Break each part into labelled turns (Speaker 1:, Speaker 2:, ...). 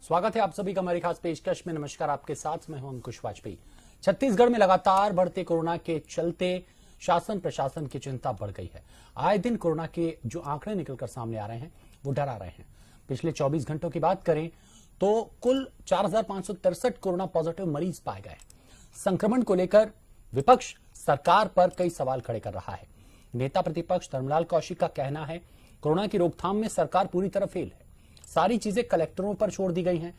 Speaker 1: स्वागत है आप सभी का हमारी खास पेशकश में। नमस्कार, आपके साथ मैं हूं अंकुश वाजपेयी। छत्तीसगढ़ में लगातार बढ़ते कोरोना के चलते शासन प्रशासन की चिंता बढ़ गई है। आए दिन कोरोना के जो आंकड़े निकलकर सामने आ रहे हैं वो डरा रहे हैं। पिछले 24 घंटों की बात करें तो कुल 4,563 कोरोना पॉजिटिव मरीज पाए गए। संक्रमण को लेकर विपक्ष सरकार पर कई सवाल खड़े कर रहा है। नेता प्रतिपक्ष धर्मलाल कौशिक का कहना है कोरोना की रोकथाम में सरकार पूरी तरह फेल है, सारी चीजें कलेक्टरों पर छोड़ दी गई हैं।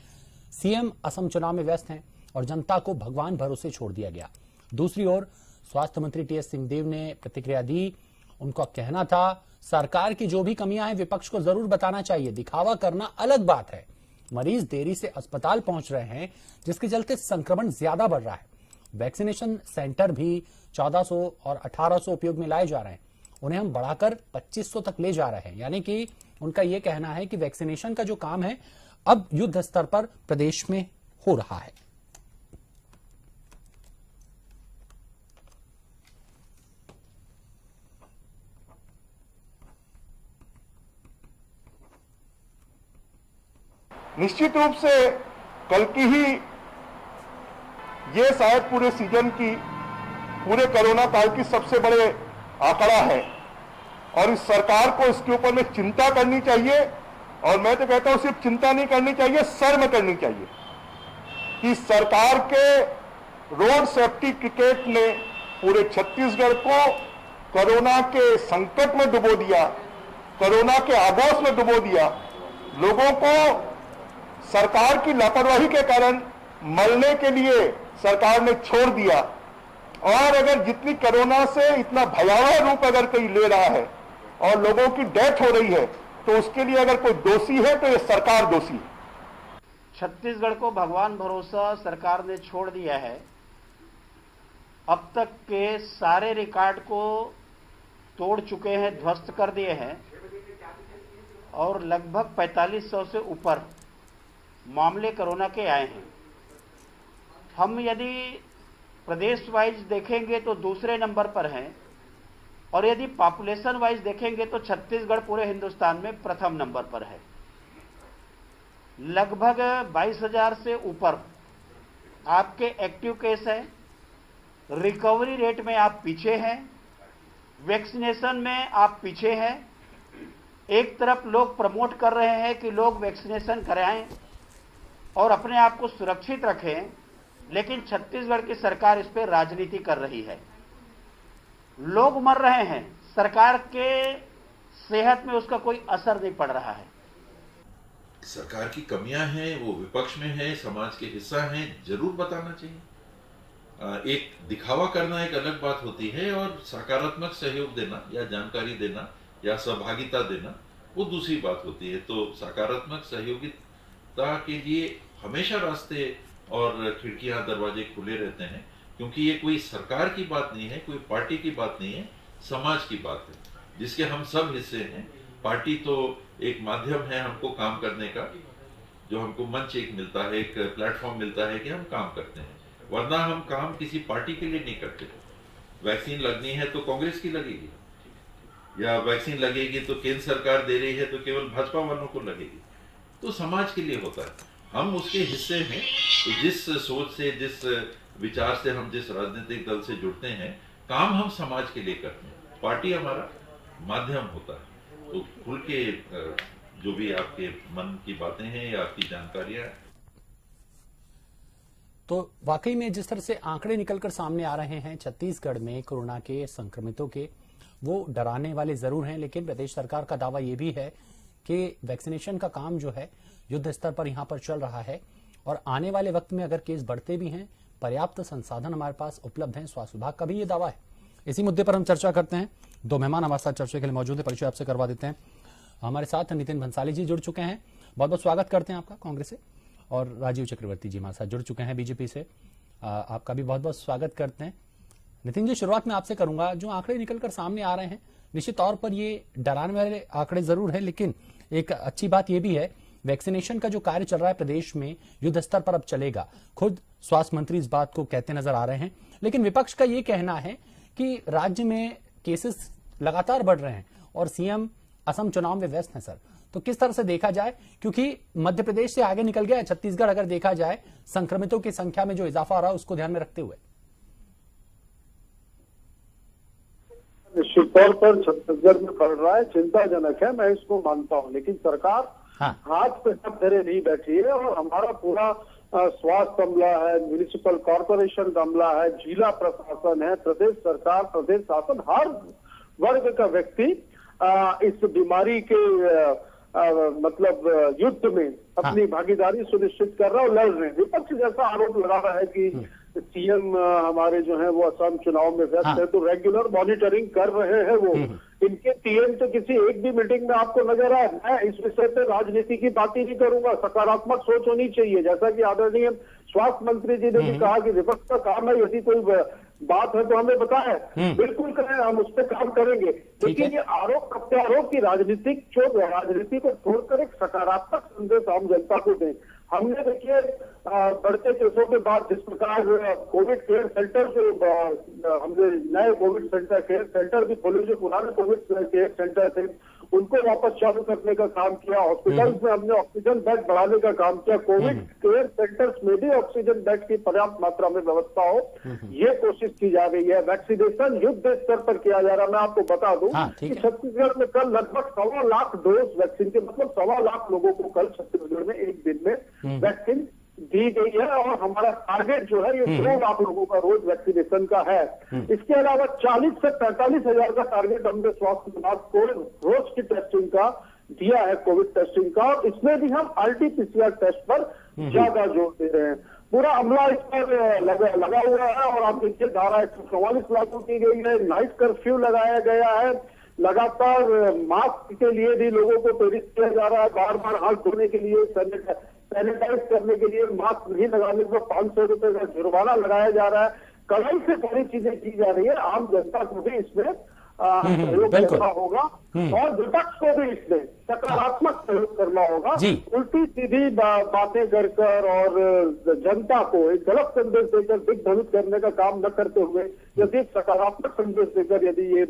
Speaker 1: सीएम असम चुनाव में व्यस्त हैं और जनता को भगवान भरोसे छोड़ दिया गया। दूसरी ओर स्वास्थ्य मंत्री टीएस सिंहदेव ने प्रतिक्रिया दी। उनका कहना था सरकार की जो भी कमियां हैं विपक्ष को जरूर बताना चाहिए, दिखावा करना अलग बात है। मरीज देरी से अस्पताल पहुंच रहे हैं जिसके चलते संक्रमण ज्यादा बढ़ रहा है। वैक्सीनेशन सेंटर भी 1400 और 1800 उपयोग में लाए जा रहे हैं, उन्हें हम बढ़ाकर 2500 तक ले जा रहे हैं। यानी कि उनका यह कहना है कि वैक्सीनेशन का जो काम है अब युद्ध स्तर पर प्रदेश में हो रहा है।
Speaker 2: निश्चित रूप से कल की ही ये शायद पूरे सीजन की, पूरे कोरोना काल की सबसे बड़े आंकड़ा है और इस सरकार को इसके ऊपर में चिंता करनी चाहिए। और मैं तो कहता हूं सिर्फ चिंता नहीं करनी चाहिए, शर्म करनी चाहिए कि सरकार के रोड सेफ्टी क्रिकेट ने पूरे छत्तीसगढ़ को कोरोना के संकट में डुबो दिया, कोरोना के आगोश में डुबो दिया। लोगों को सरकार की लापरवाही के कारण मरने के लिए सरकार ने छोड़ दिया। और अगर जितनी कोरोना से इतना भयावह रूप अगर कोई ले रहा है और लोगों की डेथ हो रही है तो उसके लिए अगर कोई दोषी है तो ये सरकार दोषी है।
Speaker 3: छत्तीसगढ़ को भगवान भरोसा सरकार ने छोड़ दिया है। अब तक के सारे रिकॉर्ड को तोड़ चुके हैं, ध्वस्त कर दिए हैं और लगभग 4500 से ऊपर मामले कोरोना के आए हैं। हम यदि प्रदेश वाइज देखेंगे तो दूसरे नंबर पर हैं और यदि पॉपुलेशन वाइज देखेंगे तो छत्तीसगढ़ पूरे हिंदुस्तान में प्रथम नंबर पर है। लगभग 22,000 से ऊपर आपके एक्टिव केस हैं। रिकवरी रेट में आप पीछे हैं, वैक्सीनेशन में आप पीछे हैं। एक तरफ लोग प्रमोट कर रहे हैं कि लोग वैक्सीनेशन कराएं और अपने आप को सुरक्षित रखें, लेकिन छत्तीसगढ़ की सरकार इस पर राजनीति कर रही है। लोग मर रहे हैं, सरकार के सेहत में उसका कोई असर नहीं पड़ रहा है।
Speaker 4: सरकार की कमियां हैं, वो विपक्ष में है, समाज के हिस्सा हैं, जरूर बताना चाहिए। एक दिखावा करना एक अलग बात होती है और सकारात्मक सहयोग देना या जानकारी देना या सहभागिता देना वो दूसरी बात होती है। तो सकारात्मक सहयोगिता के लिए हमेशा रास्ते और खिड़कियां दरवाजे खुले रहते हैं, क्योंकि ये कोई सरकार की बात नहीं है, कोई पार्टी की बात नहीं है, समाज की बात है जिसके हम सब हिस्से हैं। पार्टी तो एक माध्यम है हमको काम करने का, जो हमको मंच एक मिलता है, एक प्लेटफॉर्म मिलता है कि हम काम करते हैं, वरना हम काम किसी पार्टी के लिए नहीं करते। वैक्सीन लगनी है तो कांग्रेस की लगेगी, या वैक्सीन लगेगी तो केंद्र सरकार दे रही है तो केवल भाजपा वालों को लगेगी। तो समाज के लिए होता है, हम उसके हिस्से हैं। तो जिस सोच से, जिस विचार से हम जिस राजनीतिक दल से जुड़ते हैं, काम हम समाज के लिए करते हैं, पार्टी हमारा माध्यम होता है। तो खुल के जो भी आपके मन की बातें हैं या आपकी जानकारियां हैं।
Speaker 1: तो वाकई में जिस तरह से आंकड़े निकलकर सामने आ रहे हैं छत्तीसगढ़ में कोरोना के संक्रमितों के, वो डराने वाले जरूर हैं। लेकिन प्रदेश सरकार का दावा यह भी है कि वैक्सीनेशन का काम जो है युद्ध स्तर पर यहां पर चल रहा है और आने वाले वक्त में अगर केस बढ़ते भी हैं, पर्याप्त संसाधन हमारे पास उपलब्ध हैं। स्वास्थ्य विभाग का भी ये दावा है। इसी मुद्दे पर हम चर्चा करते हैं। दो मेहमान हमारे साथ चर्चा के लिए मौजूद है, परिचय आपसे करवा देते हैं। हमारे साथ नितिन भंसाली जी जुड़ चुके हैं, बहुत बहुत स्वागत करते हैं आपका कांग्रेस से। और राजीव चक्रवर्ती जी हमारे साथ जुड़ चुके हैं बीजेपी से, आपका भी बहुत बहुत स्वागत करते हैं। नितिन जी, शुरुआत में आपसे करूंगा। जो आंकड़े निकलकर सामने आ रहे हैं निश्चित तौर पर ये डराने वाले आंकड़े जरूर है, लेकिन एक अच्छी बात यह भी है वैक्सीनेशन का जो कार्य चल रहा है प्रदेश में युद्ध स्तर पर अब चलेगा। खुद स्वास्थ्य मंत्री इस बात को कहते नजर आ रहे हैं, लेकिन विपक्ष का ये कहना है कि राज्य में केसेस लगातार बढ़ रहे हैं और सीएम असम चुनाव में व्यस्त हैं। सर, तो किस तरह से देखा जाए, क्योंकि मध्य प्रदेश से आगे निकल गया है छत्तीसगढ़ अगर देखा जाए संक्रमितों की संख्या में जो इजाफा हो रहा है उसको ध्यान में रखते हुए।
Speaker 5: निश्चित तौर पर छत्तीसगढ़ में बढ़ रहा है, चिंताजनक है, मैं इसको मानता हूं। लेकिन सरकार हाथ पे सब धरे नहीं बैठी है और हमारा पूरा स्वास्थ्य अमला है, म्यूनिसिपल कॉर्पोरेशन का अमला है, जिला प्रशासन है, प्रदेश सरकार, प्रदेश शासन, हर वर्ग का व्यक्ति इस बीमारी के मतलब युद्ध में अपनी भागीदारी सुनिश्चित कर रहा है और लड़ रहे हैं। विपक्ष जैसा आरोप लगा रहा है कि सीएम हमारे जो है वो असम चुनाव में व्यस्त है, तो रेगुलर मॉनिटरिंग कर रहे हैं वो। इनके टीएम तो किसी एक भी मीटिंग में आपको नजर आए। मैं इस विषय पे राजनीति की बात ही नहीं करूंगा, सकारात्मक सोच होनी चाहिए। जैसा कि आदरणीय स्वास्थ्य मंत्री जी ने भी कहा कि विपक्ष का काम है, यदि कोई बात है तो हमें बताएं, बिल्कुल करें, हम उस पर काम करेंगे। लेकिन ये आरोप प्रत्यारोप की राजनीतिक राजनीति को छोड़कर एक सकारात्मक संदेश आम जनता को दें। हमने देखिए बढ़ते केसों के बाद जिस प्रकार कोविड केयर सेंटर जो हमने नए कोविड केयर सेंटर भी खोले, जो पुराने कोविड केयर सेंटर थे उनको वापस चालू करने का काम किया। हॉस्पिटल्स में हमने ऑक्सीजन बेड बढ़ाने का काम किया। कोविड केयर सेंटर्स में भी ऑक्सीजन बेड की पर्याप्त मात्रा में व्यवस्था हो, ये कोशिश की जा रही है। वैक्सीनेशन युद्ध स्तर पर किया जा रहा है। मैं आपको बता दूं कि छत्तीसगढ़ में कल लगभग 1.25 लाख डोज वैक्सीन के, मतलब 1.25 लाख लोगों को कल छत्तीसगढ़ में एक दिन में वैक्सीन दी गई है और हमारा टारगेट जो है ये 2 लाख लोगों का रोज वैक्सीनेशन का है। इसके अलावा 40 से 45 हजार का टारगेट हमने स्वास्थ्य विभाग को रोज की टेस्टिंग का दिया है, कोविड टेस्टिंग का, और इसमें भी हम RT-PCR टेस्ट पर ज्यादा जोर दे रहे हैं। पूरा अमला इस पर लगा हुआ है और आप देखिए धारा 144 लागू की गई है, नाइट कर्फ्यू लगाया गया है, लगातार मास्क के लिए भी लोगों को प्रेरित किया जा रहा है, बार बार हाथ धोने के लिए, सैनिटाइज करने के लिए, मास्क नहीं लगाने पर 500 रुपए का जुर्माना लगाया जा रहा है। कड़ाई से सारी चीजें की जा रही है। आम जनता को भी इसमें सहयोग करना होगा और विपक्ष को भी इसमें सकारात्मक सहयोग करना होगा। उल्टी सीधी बातें कर और जनता को एक गलत संदेश देकर दिग्भ्रमित करने का काम न करते हुए यदि एक सकारात्मक संदेश देकर यदि ये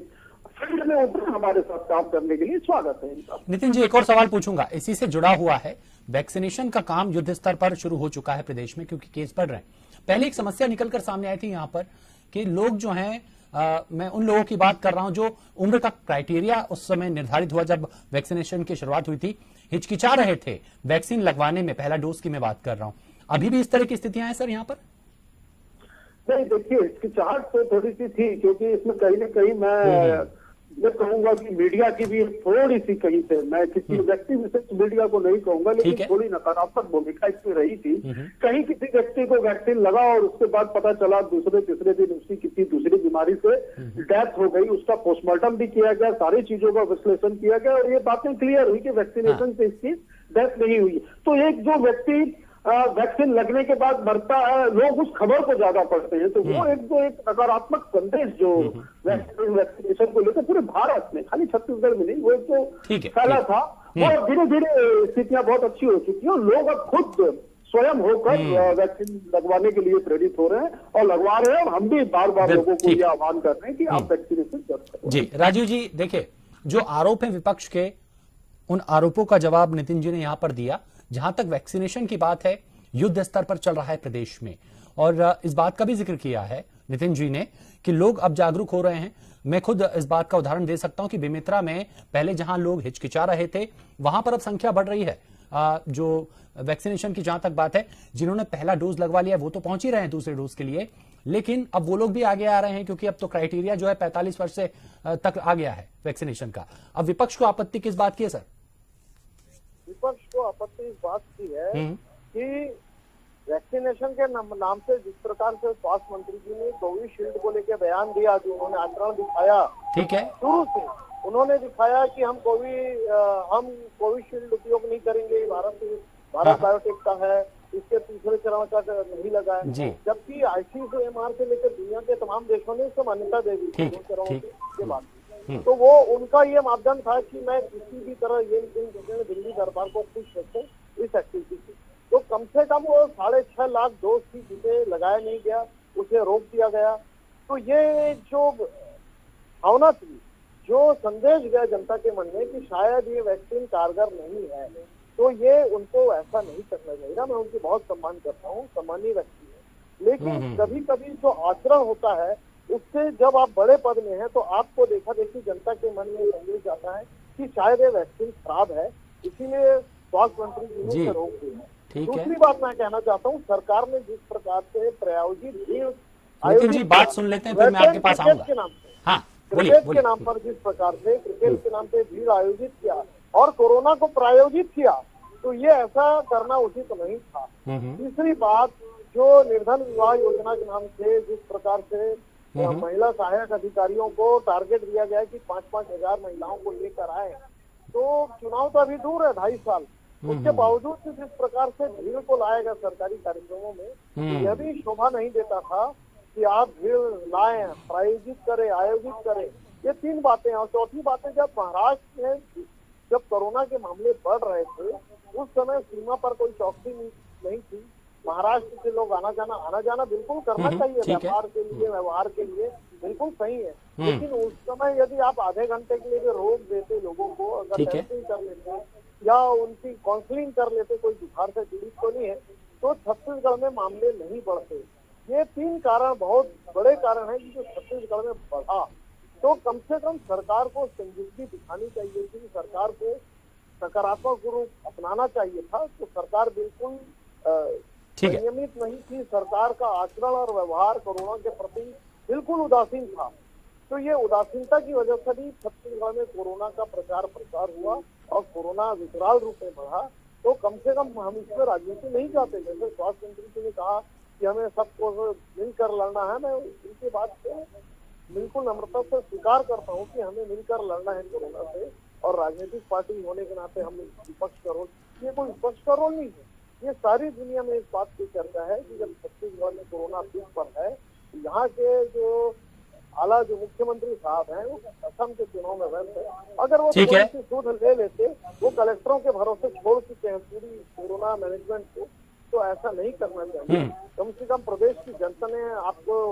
Speaker 5: फील्ड में उतर हमारे साथ काम करने के लिए स्वागत है इनका।
Speaker 1: नितिन जी, एक और सवाल पूछूंगा, इसी से जुड़ा हुआ है। वैक्सीनेशन का काम युद्ध स्तर पर शुरू हो चुका है प्रदेश में, क्योंकि केस बढ़ रहे हैं। पहले एक समस्या निकलकर सामने आई थी यहाँ पर कि लोग जो हैं, मैं उन लोगों की बात कर रहा हूं जो उम्र का क्राइटेरिया उस समय निर्धारित हुआ जब वैक्सीनेशन की शुरुआत हुई थी, हिचकिचा रहे थे वैक्सीन लगवाने में। पहला डोज की मैं बात कर रहा हूं। अभी भी इस तरह की स्थितियां हैं सर यहाँ पर?
Speaker 5: नहीं, देखिए हिचकिचाहट तो थोड़ी सी थी, क्योंकि इसमें कहीं ना कहीं मैं कहूंगा कि मीडिया की भी थोड़ी सी, कहीं से मैं किसी व्यक्ति विशेष मीडिया को नहीं कहूंगा, लेकिन थोड़ी नकारात्मक भूमिका इसमें रही थी। कहीं किसी व्यक्ति को वैक्सीन लगा और उसके बाद पता चला दूसरे तीसरे दिन उसकी किसी दूसरी बीमारी से डेथ हो गई, उसका पोस्टमार्टम भी किया गया, सारी चीजों का विश्लेषण किया गया और ये बातें क्लियर हुई कि वैक्सीनेशन से इसकी डेथ नहीं हुई। तो एक जो व्यक्ति वैक्सीन लगने के बाद मरता है, लोग उस खबर को ज्यादा पढ़ते हैं, तो वो एक नकारात्मक संदेश जो वैक्सीनेशन को लेकर पूरे भारत में, खाली छत्तीसगढ़ में नहीं, वो एक तो फैला था। और धीरे धीरे स्थितियां बहुत अच्छी हो चुकी है और लोग अब खुद स्वयं होकर वैक्सीन लगवाने के लिए प्रेरित हो रहे हैं और लगवा रहे हैं। और हम भी बार बार लोगों को यह आह्वान कर रहे हैं कि आप वैक्सीनेशन करें।
Speaker 1: जी राजीव जी, देखिए जो आरोप है विपक्ष के, उन आरोपों का जवाब नितिन जी ने यहां पर दिया। जहां तक वैक्सीनेशन की बात है, युद्ध स्तर पर चल रहा है प्रदेश में, और इस बात का भी जिक्र किया है नितिन जी ने कि लोग अब जागरूक हो रहे हैं। मैं खुद इस बात का उदाहरण दे सकता हूं कि बेमेतरा में पहले जहां लोग हिचकिचा रहे थे, वहां पर अब संख्या बढ़ रही है। जो वैक्सीनेशन की जहां तक बात है, जिन्होंने पहला डोज लगवा लिया वो तो पहुंच ही रहे हैं दूसरे डोज के लिए, लेकिन अब वो लोग भी आगे आ रहे हैं, क्योंकि अब तो क्राइटेरिया जो है 45 वर्ष से तक आ गया है वैक्सीनेशन का। अब विपक्ष को आपत्ति किस बात की है सर?
Speaker 6: विपक्ष को आपत्ति इस बात की है कि वैक्सीनेशन के नाम से जिस प्रकार से स्वास्थ्य मंत्री जी ने कोविशील्ड को लेकर बयान दिया, जो उन्होंने आचरण दिखाया, ठीक है, शुरू से उन्होंने दिखाया कि हम कोविशील्ड उपयोग नहीं करेंगे, भारत बायोटेक का है, इसके तीसरे चरण का नहीं लगा है, जबकि ICMR से लेकर दुनिया के तमाम देशों ने इसको मान्यता दे दी दो चरणों के बाद। तो वो उनका ये मापदंड था कि मैं किसी भी तरह ये दिल्ली दरबार को खुश रखूं इस एक्टिविटी से। तो कम से कम वो 6.5 लाख डोज थी जिसे लगाया नहीं गया, उसे रोक दिया गया। तो ये जो भावना थी, जो संदेश गया जनता के मन में कि शायद ये वैक्सीन कारगर नहीं है, तो ये उनको ऐसा नहीं करना चाहिए ना। मैं उनकी बहुत सम्मान करता हूँ, सम्मानीय व्यक्ति है, लेकिन कभी कभी जो आचरण होता है उससे जब आप बड़े पद में हैं तो आपको देखा देखी जनता के मन में संदेश जाता है कि शायद ये वैक्सीन खराब है, इसीलिए स्वास्थ्य मंत्री जी ने इसे रोक दिया है। दूसरी बात मैं कहना चाहता हूँ, सरकार ने जिस प्रकार से प्रायोजित भीड़
Speaker 1: नितिन जी बात सुन लेते हैं, फिर मैं आपके पास आऊंगा।
Speaker 6: क्रिकेट के नाम पर जिस प्रकार से क्रिकेट के नाम पे भीड़ आयोजित किया और कोरोना को प्रायोजित किया, तो ये ऐसा करना उचित नहीं था। तीसरी बात, जो निर्धन विवाह योजना के नाम से जिस प्रकार से महिला सहायक अधिकारियों को टारगेट दिया गया है कि 5-5 हजार महिलाओं को लेकर आए, तो चुनाव तो अभी दूर है 2.5 साल, उसके बावजूद जिस प्रकार से भीड़ को लाया गया सरकारी कार्यक्रमों में, यह भी शोभा नहीं देता था कि आप भीड़ लाएं, प्रायोजित करें, आयोजित करें। ये 3 बातें। और चौथी बात है, जब महाराष्ट्र में जब कोरोना के मामले बढ़ रहे थे उस समय सीमा पर कोई चौकसी नहीं थी। महाराष्ट्र से लोग आना जाना बिल्कुल करना चाहिए, व्यापार के लिए, व्यवहार के लिए बिल्कुल सही है, लेकिन उस समय यदि आप आधे घंटे के लिए भी रोक देते लोगों को, अगर टेस्टिंग कर लेते या उनकी काउंसलिंग कर लेते, कोई बुखार से पीड़ित तो नहीं है, तो छत्तीसगढ़ में मामले नहीं बढ़ते। ये 3 कारण बहुत बड़े कारण है जो छत्तीसगढ़ में बढ़ा। तो कम से कम सरकार को संजीदगी दिखानी चाहिए थी, सरकार को सकारात्मक रूप अपनाना चाहिए था। तो सरकार बिल्कुल नियमित नहीं थी, सरकार का आचरण और व्यवहार कोरोना के प्रति बिल्कुल उदासीन था। तो ये उदासीनता की वजह से भी छत्तीसगढ़ में कोरोना का प्रचार हुआ और कोरोना विकराल रूप में बढ़ा। तो कम से कम हम इसमें राजनीति नहीं चाहते। जैसे स्वास्थ्य मंत्री जी ने कहा कि हमें सबको मिलकर लड़ना है, मैं उनकी बात से बिल्कुल नम्रता से स्वीकार करता हूँ कि हमें मिलकर लड़ना है कोरोना से, और राजनीतिक पार्टी होने के नाते हम विपक्ष का रोल, ये कोई विपक्ष का रोल नहीं है। ये सारी दुनिया में इस बात की चर्चा है कि जब छत्तीसगढ़ में कोरोना पीक पर है, यहाँ के जो आला जो मुख्यमंत्री साहब हैं वो असम के चुनाव में व्यस्त है, अगर वो थोड़ी सी सूद ले लेते, वो कलेक्टरों के भरोसे छोड़ चुके हैं पूरी कोरोना मैनेजमेंट को, तो ऐसा नहीं करना चाहिए। कम से कम प्रदेश की जनता ने आपको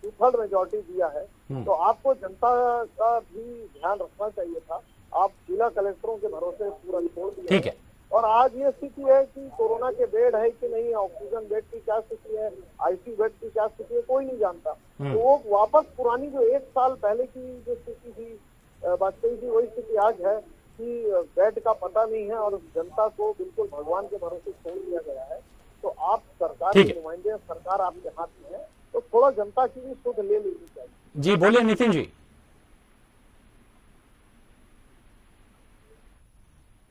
Speaker 6: 2/3 मेजॉरिटी दिया है, तो आपको जनता का भी ध्यान रखना चाहिए था। आप जिला कलेक्टरों के भरोसे पूरा छोड़ दिया।
Speaker 1: ठीक है।
Speaker 6: और आज ये स्थिति है कि कोरोना के बेड है कि नहीं, ऑक्सीजन बेड की क्या स्थिति है, आईसीयू बेड की क्या स्थिति है, कोई नहीं जानता। तो वो वापस पुरानी जो 1 साल पहले की जो स्थिति थी वाजपेयी की, वही स्थिति आज है कि बेड का पता नहीं है और जनता को बिल्कुल भगवान के भरोसे छोड़ दिया गया है। तो आप सरकार के नुमाइंदे, सरकार आपके हाथ में है, तो थोड़ा जनता की भी सुध ले लेनी चाहिए।
Speaker 1: जी बोलिए नितिन जी।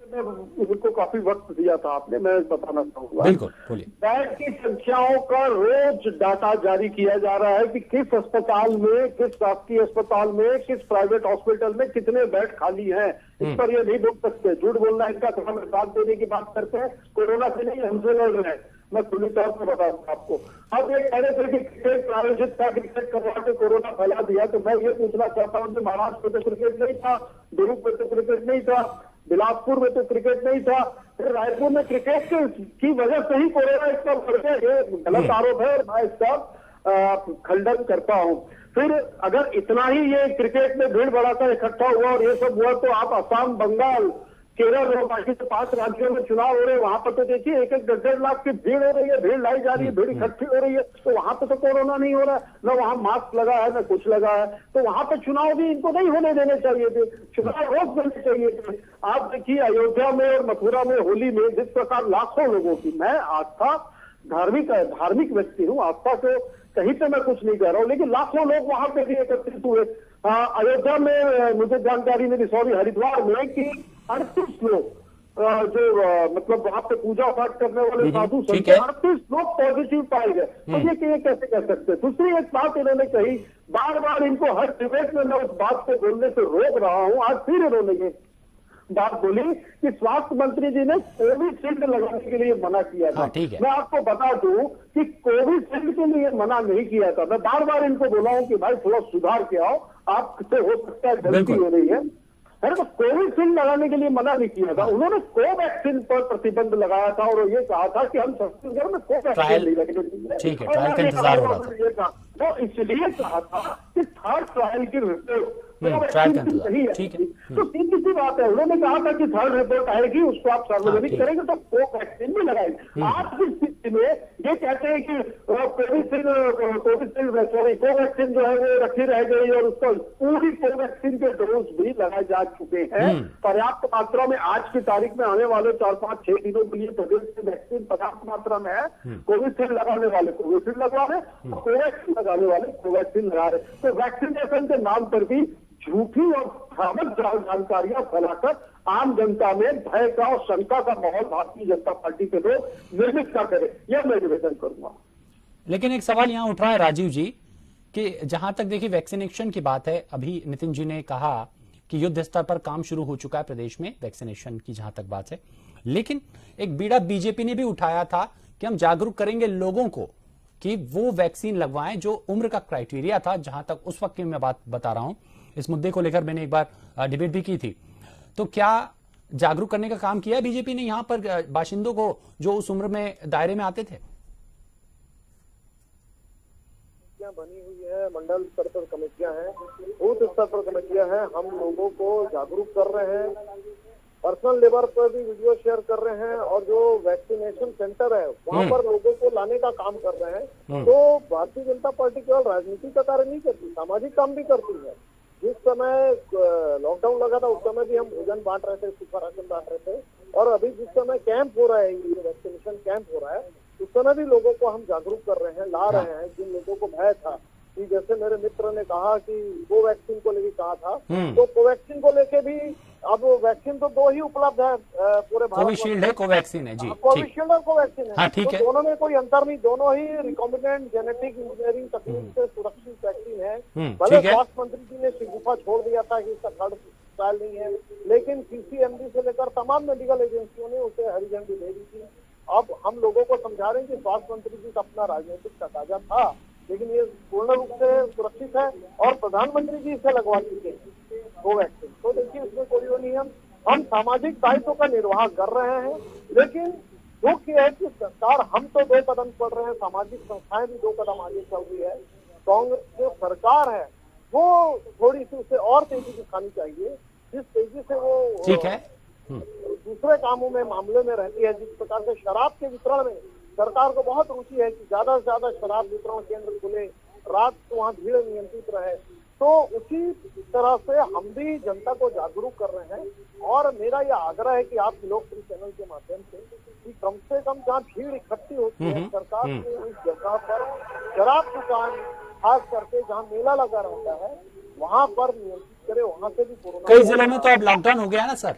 Speaker 5: उनको काफी वक्त दिया था आपने, मैं बताना चाहूंगा।
Speaker 1: बिल्कुल बोलिए।
Speaker 5: बेड की संख्याओं का रोज डाटा जारी किया जा रहा है कि किस अस्पताल में, किस शासकीय अस्पताल में, किस प्राइवेट हॉस्पिटल में कितने बेड खाली हैं। इस पर ये नहीं बोल सकते, झूठ बोलना इनका काम है। साथ देने की बात करते हैं, कोरोना से नहीं हमसे लड़ रहे हैं। मैं खुली तौर पर बताऊंगा आपको। अब ये कह रहे थे कि क्रिकेट प्रायोजित था, क्रिकेट करवा के कोरोना फैला दिया, तो मैं ये पूछना चाहता हूँ कि महाराष्ट्र में तो क्रिकेट नहीं था, दुर्ग में तो क्रिकेट नहीं था, बिलासपुर में तो क्रिकेट नहीं था, फिर रायपुर में क्रिकेट की वजह से ही कोरोना इसका बढ़ गया। ये गलत आरोप है और मैं इसका खंडन करता हूं। फिर अगर इतना ही ये क्रिकेट में भीड़ बढ़ाकर इकट्ठा हुआ और ये सब हुआ, तो आप असम, बंगाल, केरल और बाकी 5 राज्यों में चुनाव हो रहे हैं, वहां पर तो देखिए 1-1 लाख की भीड़ हो रही है, भीड़ लाई जा रही है, भीड़ इकट्ठी हो रही है। तो वहां पे तो कोरोना नहीं हो रहा है, न वहां मास्क लगा है, न कुछ लगा है। तो वहां पे चुनाव भी इनको नहीं होने देने चाहिए थे, चुनाव रोक देने चाहिए थे। आप देखिए अयोध्या में और मथुरा में होली में जिस प्रकार लाखों लोगों की, मैं आस्था धार्मिक व्यक्ति हूँ, आस्था को कहीं पे मैं कुछ नहीं कह रहा हूँ, लेकिन लाखों लोग वहां पे भी एकत्रित हुए। अयोध्या में मुझे जानकारी मिली, सॉरी हरिद्वार में, कि 38 लोग जो मतलब वहां पे पूजा पाठ करने वाले साधु संत 38 लोग पॉजिटिव पाए गए। तो ये कैसे कह सकते हैं। दूसरी एक बात इन्होंने कही, बार बार इनको हर डिबेट में मैं उस बात को बोलने से रोक रहा हूँ, आज फिर इन्होंने ये बात बोली कि स्वास्थ्य मंत्री जी ने कोविशील्ड लगाने के लिए मना किया था। मैं आपको बता दूं कि कोविशील्ड के लिए मना नहीं किया था। मैं बार बार इनको बोला हूं कि भाई थोड़ा सुधार के आओ, आपसे हो सकता है गलती हो रही है। अरे तो कोविशील्ड लगाने के लिए मना नहीं किया था, उन्होंने कोवैक्सीन पर प्रतिबंध लगाया था और ये कहा था कि हम छत्तीसगढ़ में कोवैक्सीन नहीं लगने देंगे।
Speaker 1: ठीक है, ट्रायल का इंतजार हो रहा था।
Speaker 5: वो इसलिए कहा था कि थर्ड ट्रायल की रिपोर्ट
Speaker 1: ट्रायल का इंतजार, ठीक है।
Speaker 5: तो सीधी सी बात है, उन्होंने कहा था कि थर्ड रिपोर्ट आएगी उसको आप सार्वजनिक करेंगे तो कोवैक्सीन भी लगाएंगे। आज की स्थिति में ये कहते हैं कि कोवैक्सीन जो है वो रखी रह गई और उसको पूरी कोवैक्सीन के डोज भी लगाए जा चुके हैं पर्याप्त मात्रा में। आज की तारीख में आने वाले 4-5-6 दिनों के लिए प्रदेश में वैक्सीन पर्याप्त मात्रा में है। कोविशील्ड लगाने वाले कोविशील्ड लगवा रहे, कोवैक्सीन लगाने वाले कोवैक्सीन लगा रहे। तो वैक्सीनेशन के नाम पर भी झूठी और भ्रामक जानकारियां फैलाकर आम जनता में भय का और शंका का माहौल भारतीय जनता पार्टी के लोग निर्मित न करें, यह मैं निवेदन करूंगा।
Speaker 1: लेकिन एक सवाल यहां उठ रहा है राजीव जी कि जहां तक देखिए वैक्सीनेशन की बात है, अभी नितिन जी ने कहा कि युद्ध स्तर पर काम शुरू हो चुका है प्रदेश में वैक्सीनेशन की जहां तक बात है, लेकिन एक बीड़ा बीजेपी ने भी उठाया था कि हम जागरूक करेंगे लोगों को कि वो वैक्सीन लगवाएं जो उम्र का क्राइटेरिया था। जहां तक उस वक्त की मैं बात बता रहा हूं, इस मुद्दे को लेकर मैंने एक बार डिबेट भी की थी। तो क्या जागरूक करने का काम किया बीजेपी ने यहां पर बाशिंदों को जो उस उम्र में दायरे में आते थे?
Speaker 6: बनी हुई है, मंडल स्तर पर कमेटियां हैं, बूथ स्तर पर कमेटियां हैं, हम लोगों को जागरूक कर रहे हैं, पर्सनल लेवल पर भी वीडियो शेयर कर रहे हैं और जो वैक्सीनेशन सेंटर है वहां पर लोगों को लाने का काम कर रहे हैं। तो भारतीय जनता पार्टी केवल राजनीति का कार्य नहीं करती, सामाजिक काम भी करती है। जिस समय लॉकडाउन लगा था उस समय भी हम भोजन बांट रहे थे, सूखा राशन बांट रहे थे, और अभी जिस समय कैंप हो रहा है, ये वैक्सीनेशन कैंप हो रहा है, उस समय भी लोगों को हम जागरूक कर रहे हैं, ला रहे हैं। जिन लोगों को भय था कि जैसे मेरे मित्र ने कहा कि कोवैक्सीन को लेके कहा था, तो कोवैक्सीन को लेके भी अब वैक्सीन तो 2 ही उपलब्ध है पूरे भारत।
Speaker 1: कोविशील्ड है, कोवैक्सीन है जी,
Speaker 6: कोविशील्ड और कोवैक्सीन है।
Speaker 1: हाँ, ठीक है।
Speaker 6: तो दोनों में कोई अंतर नहीं, दोनों ही रिकॉम्बिनेंट जेनेटिक इंजीनियरिंग तकनीक से सुरक्षित वैक्सीन है। भले स्वास्थ्य मंत्री जी ने शिगुफा छोड़ दिया था कि इसका थर्ड ट्रायल नहीं है, लेकिन सीसीएमबी से लेकर तमाम मेडिकल एजेंसियों ने उसे हरी झंडी दे दी थी। अब हम लोगों को समझा रहे हैं कि स्वास्थ्य मंत्री जी का अपना राजनीतिक तकाजा था, लेकिन ये पूर्ण रूप से सुरक्षित है और प्रधानमंत्री जी इसे लगवा चुके हैं कोवैक्सीन। तो देखिए इसमें कोई वो नहीं, हम सामाजिक दायित्व का निर्वाह कर रहे हैं, लेकिन दुख ये है कि सरकार, हम तो 2 कदम बढ़ रहे हैं, सामाजिक संस्थाएं भी 2 कदम आगे चल रही है। कांग्रेस जो सरकार है वो थोड़ी सी उसे और तेजी दिखानी चाहिए, जिस तेजी से वो
Speaker 1: ठीक है
Speaker 6: दूसरे कामों में मामले में रहती है। जिस प्रकार से शराब के वितरण में सरकार को बहुत रुचि है कि ज्यादा से ज्यादा शराब वितरण केंद्र खुले, रात को वहाँ भीड़ नियंत्रित रहे, तो उसी तरह से हम भी जनता को जागरूक कर रहे हैं। और मेरा यह आग्रह है कि आप लोकप्रिय चैनल के माध्यम से कम जहाँ भीड़ इकट्ठी होती है, सरकार को उस जगह पर शराब दुकान खास करके जहाँ मेला लगा रहता है वहाँ पर नियंत्रित करे, वहाँ से भी कोरोना।
Speaker 1: कई जिलों में तो अब लॉकडाउन हो गया है ना सर,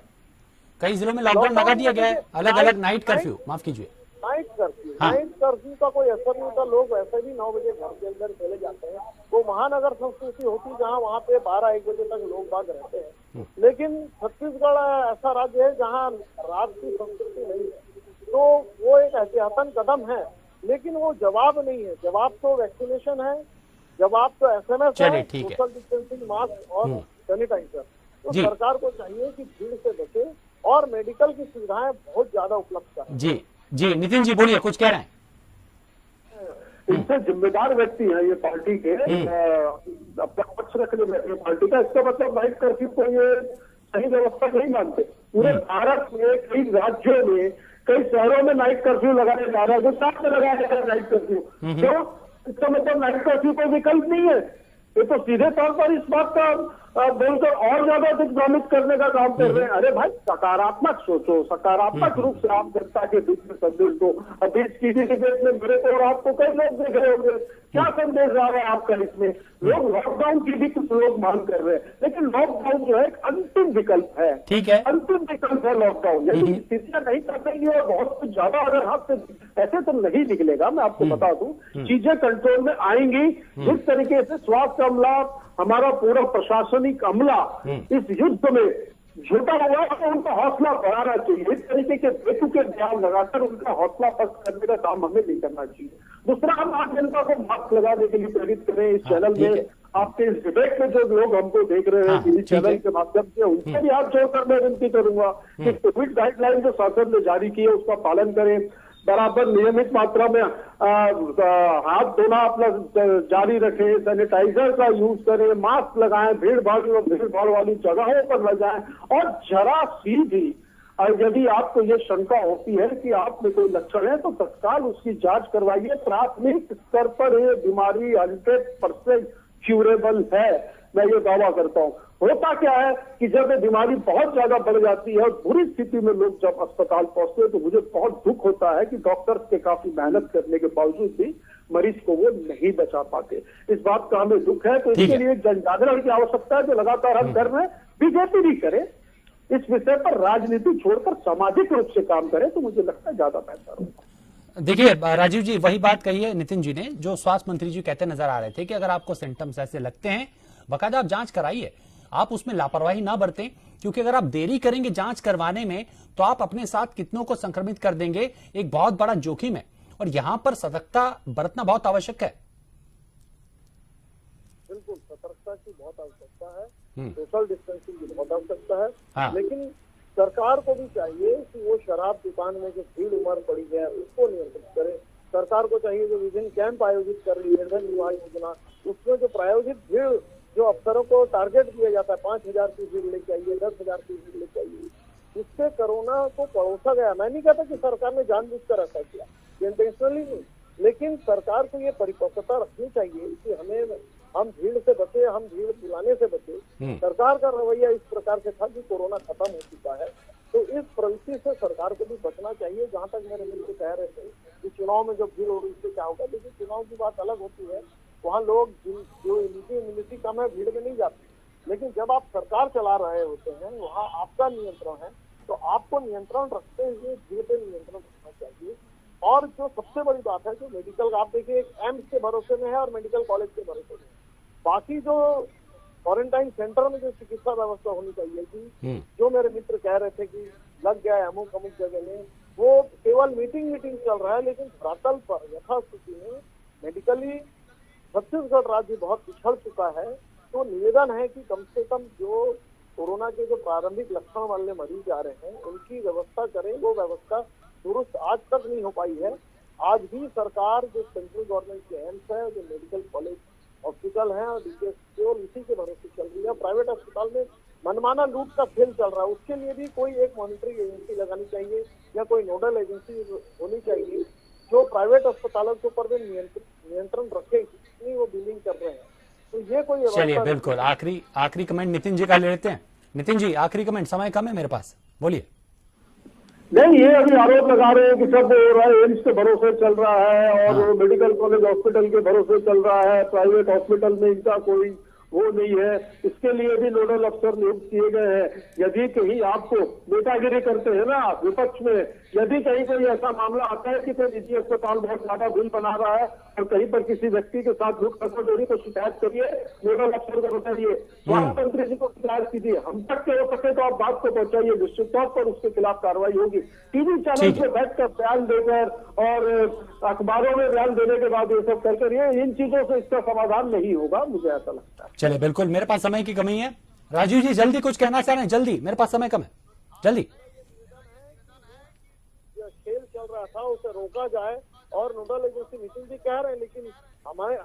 Speaker 1: कई जिलों में लॉकडाउन लगा दिया गया है, अलग अलग नाइट कर्फ्यू, माफ कीजिए
Speaker 6: नाइट कर्फ्यू का कोई असर नहीं होता। लोग वैसे भी 9 बजे घर के अंदर चले जाते हैं। वो महानगर संस्कृति होती जहाँ वहाँ पे 12-1 बजे तक लोग बाग रहते हैं, लेकिन छत्तीसगढ़ ऐसा राज्य है जहाँ रात की संस्कृति नहीं है। तो वो एक एहतियातन कदम है, लेकिन वो जवाब नहीं है। जवाब तो वैक्सीनेशन है, जवाब तो SMS है, सोशल डिस्टेंसिंग, मास्क और सैनिटाइजर। तो सरकार को चाहिए कि भीड़ से बचे और मेडिकल की सुविधाएं बहुत ज्यादा उपलब्ध करें।
Speaker 1: जी नितिन जी बोलिए, कुछ कह रहे हैं?
Speaker 5: इनसे जिम्मेदार व्यक्ति है ये पार्टी के, अपना पक्ष रखने बैठे पार्टी का। इसका मतलब नाइट कर्फ्यू को ये सही व्यवस्था नहीं मानते। पूरे भारत में कई राज्यों में, कई शहरों में नाइट कर्फ्यू लगाया जा रहा है, गुजरात में लगाया जा रहा है नाइट कर्फ्यू। क्यों? इसका मतलब नाइट कर्फ्यू कोई विकल्प नहीं है। ये तो सीधे तौर पर इस बात का बोलकर और ज्यादा दिग्भ्रमित करने का काम कर रहे हैं। अरे भाई सकारात्मक सोचो, सकारात्मक रूप से आप जनता के बीच में संदेश दो। अब बीच की डिबेट में मेरे को और आपको कई लोग देख रहे होंगे, क्या संदेश आ रहा है आपका इसमें? लोग लॉकडाउन की भी कुछ लोग मांग कर रहे हैं, लेकिन लॉकडाउन जो है एक अंतिम विकल्प है।
Speaker 1: ठीक है,
Speaker 5: अंतिम विकल्प है लॉकडाउन। यदि स्थितियां नहीं कर देंगी और बहुत कुछ ज्यादा अगर हाथ से, ऐसे तो नहीं निकलेगा। मैं आपको बता दूं, चीजें कंट्रोल में आएंगी। जिस तरीके से स्वास्थ्य अमला, हमारा पूरा प्रशासनिक अमला इस युद्ध में जुटा हुआ है, उनका हौसला बढ़ाना चाहिए। इस तरीके के बेतुके बयान लगाकर उनका हौसला पस्त करने का काम हमें नहीं करना चाहिए। दूसरा, हम आम जनता को मास्क लगाने के लिए प्रेरित करें। इस चैनल में आपके इस डिबेट में जो लोग हमको देख रहे हैं टीवी चैनल के माध्यम से, उनसे भी हाथ जोड़कर मैं विनती करूंगा कि कोविड गाइडलाइन जो शासन ने जारी की है उसका पालन करें, बराबर नियमित मात्रा में हाथ धोना अपना जारी रखें, सैनिटाइजर का यूज करें, मास्क लगाएं, भीड़ भाड़ वाली जगहों पर न जाएं, और जरा सी भी यदि आपको ये शंका होती है कि आप में कोई लक्षण है तो तत्काल उसकी जांच करवाइए। प्राथमिक स्तर पर ये बीमारी 100% क्यूरेबल है, मैं ये दावा करता हूँ। होता क्या है कि जब ये बीमारी बहुत ज्यादा बढ़ जाती है और बुरी स्थिति में लोग जब अस्पताल पहुंचते हैं तो मुझे बहुत दुख होता है कि डॉक्टर्स के काफी मेहनत करने के बावजूद भी मरीज को वो नहीं बचा पाते। इस बात का हमें दुख है, तो इसके लिए जन जागरण की आवश्यकता है जो लगातार हम कर रहे हैं। बीजेपी भी करे, इस विषय पर राजनीति छोड़कर सामाजिक रूप से काम करे तो मुझे लगता है ज्यादा बेहतर होगा।
Speaker 1: देखिए राजीव जी, वही बात कही है नितिन जी ने, जो स्वास्थ्य मंत्री जी कहते नजर आ रहे थे कि अगर आपको सिम्टम्स ऐसे लगते हैं बाकायदा आप जांच कराइए, आप उसमें लापरवाही ना बरतें, क्योंकि अगर आप देरी करेंगे जांच करवाने में तो आप अपने साथ कितनों को संक्रमित कर देंगे, एक बहुत बड़ा जोखिम है और यहां पर सतर्कता बरतना बहुत आवश्यक है।
Speaker 6: बिल्कुल, सतर्कता की बहुत आवश्यकता है, सोशल डिस्टेंसिंग की बहुत आवश्यकता है। हाँ। लेकिन सरकार को भी चाहिए कि वो शराब दुकान में जो भीड़ उमड़ पड़ी है उसको नियंत्रित करे। सरकार को चाहिए जो विभिन्न कैंप आयोजित कर रही है ईंधन विभाग योजना, उसमें जो प्रायोजित भीड़ जो अफसरों को टारगेट दिया जाता है 5000 की भीड़ लेके आइए, 10,000 की भीड़ लेके आइए, इससे कोरोना को परोसा गया। मैं नहीं कहता कि सरकार ने जानबूझकर ऐसा किया, इंटेंशनली नहीं, लेकिन सरकार को ये परिपक्वता रखनी चाहिए कि हम भीड़ से बचे, हम भीड़ बुलाने से बचे। सरकार का रवैया इस प्रकार से था कि कोरोना खत्म हो चुका है, तो इस प्रवृत्ति से सरकार को भी बचना चाहिए। जहां तक मेरे मित्र कह रहे थे कि चुनाव में जो भीड़ हो रही उससे क्या होगा, लेकिन चुनाव की बात अलग होती है, वहाँ लोग जो इम्यूनिटी कम है भीड़ में नहीं जाते, लेकिन जब आप सरकार चला रहे होते हैं वहाँ आपका नियंत्रण है, तो आपको नियंत्रण रखते हुए भीड़ पे नियंत्रण रखना चाहिए। और जो सबसे बड़ी बात है, जो मेडिकल, आप देखिए एम्स के भरोसे में है और मेडिकल कॉलेज के भरोसे में, बाकी जो क्वारंटाइन सेंटर में जो चिकित्सा व्यवस्था होनी चाहिए थी, जो मेरे मित्र कह रहे थे कि लग गया है अमुक जगह में, वो केवल मीटिंग चल रहा है, लेकिन धरातल पर यथास्थिति में मेडिकली छत्तीसगढ़ राज्य बहुत पिछड़ चुका है। तो निवेदन है कि कम से कम जो कोरोना के जो प्रारंभिक लक्षण वाले मरीज आ रहे हैं उनकी व्यवस्था करें। वो व्यवस्था दुरुस्त आज तक नहीं हो पाई है। आज भी सरकार जो सेंट्रल गवर्नमेंट के एम्स है, जो मेडिकल कॉलेज हॉस्पिटल है और डीकेएस केवल इसी के भरोसे चल रही है। प्राइवेट अस्पताल में मनमाना लूट का खेल चल रहा है, उसके लिए भी कोई एक मॉनिटरिंग एजेंसी लगानी चाहिए या कोई नोडल एजेंसी होनी चाहिए जो प्राइवेट अस्पतालों के ऊपर भी नियंत्रण रखे कितनी वो बिलिंग कर रहे हैं। तो ये कोई,
Speaker 1: चलिए बिल्कुल आखिरी कमेंट नितिन जी का ले लेते हैं। नितिन जी आखिरी कमेंट, समय कम है मेरे पास, बोलिए।
Speaker 5: नहीं, ये अभी आरोप लगा रहे हैं कि सब हो रहा है, एम्स के भरोसे चल रहा है और मेडिकल कॉलेज हॉस्पिटल के भरोसे चल रहा है, प्राइवेट हॉस्पिटल में इनका कोई वो नहीं है। इसके लिए भी नोडल अफसर नियुक्त किए गए हैं। यदि कहीं आपको नेतागिरी करते हैं ना विपक्ष में, यदि कहीं कोई ऐसा मामला आता है कि कोई निजी अस्पताल बहुत ज्यादा बिल बना रहा है और कहीं पर किसी व्यक्ति के साथ लूट खसोट तो शिकायत करिए, नोडल अफसर को बताइए, स्वास्थ्य मंत्री जी को शिकायत कीजिए, हम तक के हो सके तो आप बात को पहुंचाइए, निश्चित तौर पर उसके खिलाफ कार्रवाई होगी। टीवी चैनल पे बैठकर बयान देकर और अखबारों में बयान देने के बाद ये सब करकर इन चीजों से इसका समाधान नहीं होगा, मुझे ऐसा लगता है।
Speaker 1: चलिए बिल्कुल, मेरे पास समय की कमी है। राजीव जी जल्दी कुछ कहना चाह रहे हैं, जल्दी, मेरे पास समय कम है, जल्दी।
Speaker 6: खेल चल रहा था उसे रोका जाए और नोडल एजेंसी, नितिन जी कह रहे हैं, लेकिन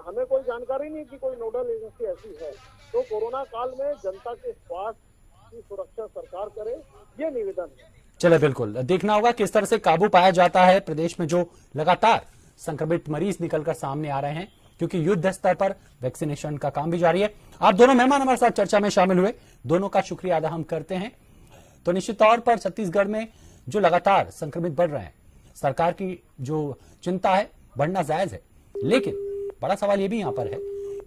Speaker 6: हमें कोई जानकारी नहीं कि कोई नोडल एजेंसी ऐसी है। तो कोरोना काल में जनता के स्वास्थ्य की सुरक्षा सरकार करे, ये निवेदन है।
Speaker 1: चले बिल्कुल देखना होगा किस तरह से काबू पाया जाता है प्रदेश में जो लगातार संक्रमित मरीज निकलकर सामने आ रहे हैं, क्योंकि युद्ध स्तर पर वैक्सीनेशन का काम भी जारी है। आप दोनों मेहमान हमारे साथ चर्चा में शामिल हुए, दोनों का शुक्रिया अदा हम करते हैं। तो निश्चित तौर पर छत्तीसगढ़ में जो लगातार संक्रमित बढ़ रहे हैं, सरकार की जो चिंता है बढ़ना जायज है, लेकिन बड़ा सवाल यह भी यहां पर है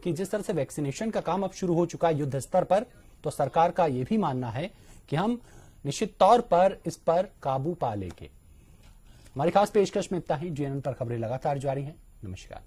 Speaker 1: कि जिस तरह से वैक्सीनेशन का काम अब शुरू हो चुका है युद्ध स्तर पर, तो सरकार का यह भी मानना है कि हम निश्चित तौर पर इस पर काबू पा लेंगे। हमारी खास पेशकश में इतना ही। जीएनएन पर खबरें लगातार जारी हैं। नमस्कार।